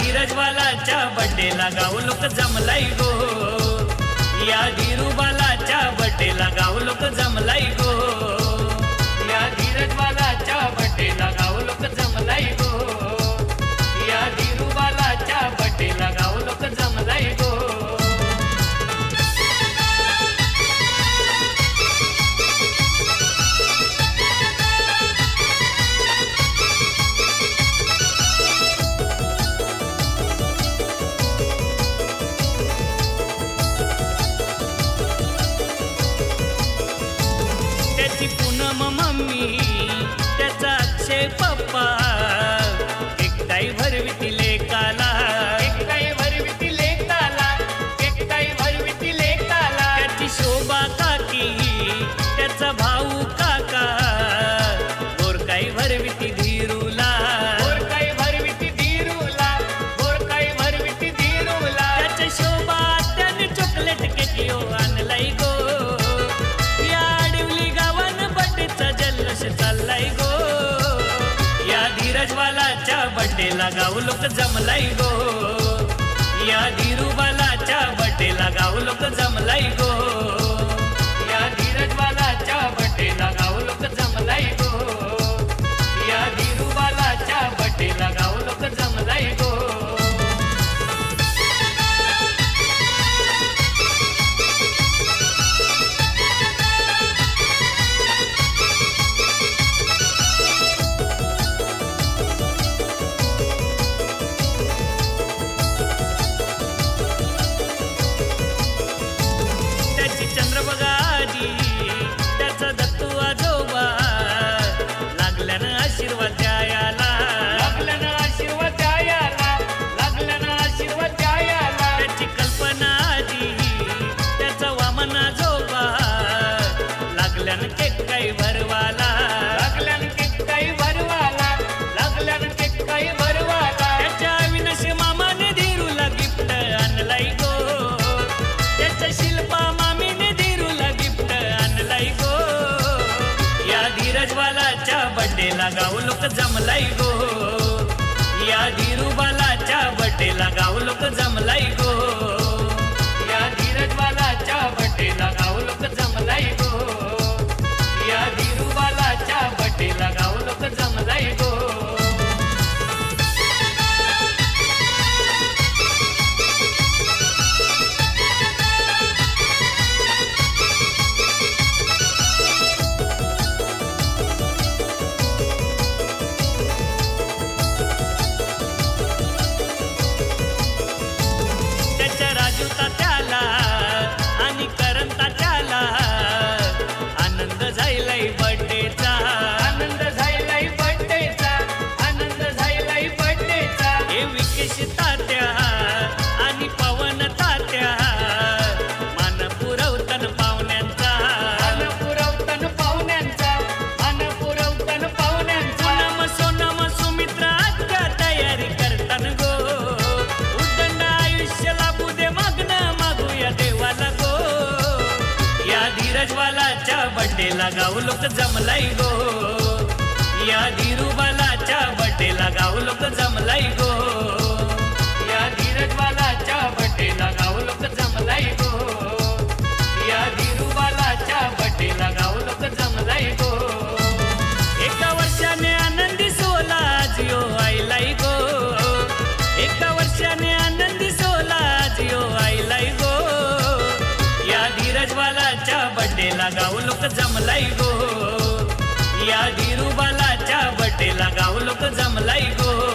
धीरजवालाच्या बड्डेला गाव लोक जमलाई गो, या धीरूबालाच्या बड्डेला गाव लोक जमलाई गो, या धीरजवालाच्या बड्डेला गाव लोक जमलाई गो, या धीरूबालाच्या बड्डेला गाव लोक जमलाई गो. त्याची पूनम मम्मी, त्याचा अक्षय पप्पा, एकटाई भरविती लेकाला, एकटाई भरविती लेकाला, एकटाई भरविती लेकाला. त्याची शोभा काकी, त्याचा भाऊ काका, गोरकाई भरविती धीरूला, गोरकाई भरविती धीरूला, गोरकाई भरविती धीरूला. त्याच्या शोभा त्याने चॉकलेट केक आणलाई गो, जल्लोष चाललाय गो, या धीरजवालाच्या बड्डेला गाव लोक जमलाई गो, या धीरूबालाच्या बड्डेला गाव लोक जमलाई गो, या धीरजवालाच्या बड्डेला गाव लोक जमलाई गो, या धीरूबालाच्या बड्डेला गाव लोक जमलाई गो. चंद्रबगा आजी, त्याचा दत्तू आजोबा, लागल्यानं आशीर्वाद द्यायला, लागल्यानं आशीर्वाद द्यायला, लागल्यानं आशीर्वाद द्यायला. त्याची कल्पना आजी, त्याचा वामन आजोबा, लागल्यानं केक काही भरवाला, लागल्यानं केक काही भरवाला, लागल्यानं केक काही भरवाला. त्याच्या अविनाश मामाने धीरूला गिफ्ट आणलाई गो, त्याच्या शिल्पा धीरजवालाच्या बड्डेला गाव लोक जमलाई गो, या धीरूबालाच्या बड्डेला गाव लोक जमलाई गो, या धीरजवालाच्या बड्डेला गाव लोक जमलाई गो, या धीरूबालाच्या बड्डेला गाव लोक जमलाई गो. त्याला आणि करंता त्याला आनंद झालाय बड्डेचा, आनंद झालाय बड्डेचा, आनंद झालाय बड्डेचा. हे विकेश तात्या आणि पवन तात्या, मान पुरवतन पाहुण्यांचा, मान पुरवतन पाहुण्यांचा, मान पुरवतन पाहुण्यांचा. नम सोनम सुमित्रा आत्या तयारी करतान गो, उदंड आयुष्य लाभू दे मागूया देवाला गो, या धीरजवालाच्या बड्डेला गाव लोक जमलाई गो, या धीरूबालाच्या बड्डेला गाव लोक जमलाई गो, या धीरजवालाच्या बड्डेला गाव लोक जमलाई गो, या धीरूबालाच्या बड्डेला गाव लोक जमलाई गो. एका वर्षाने आनंदी सोला जिओ आईलाई गो, एका वर्षाने आनंदी सोला जिओ आईलाई गो, या धीरजवालाच्या बड्डेला गाव लोक जमलाई गो, या धीरूबालाच्या बड्डेला गाव लोक जमलाई गो.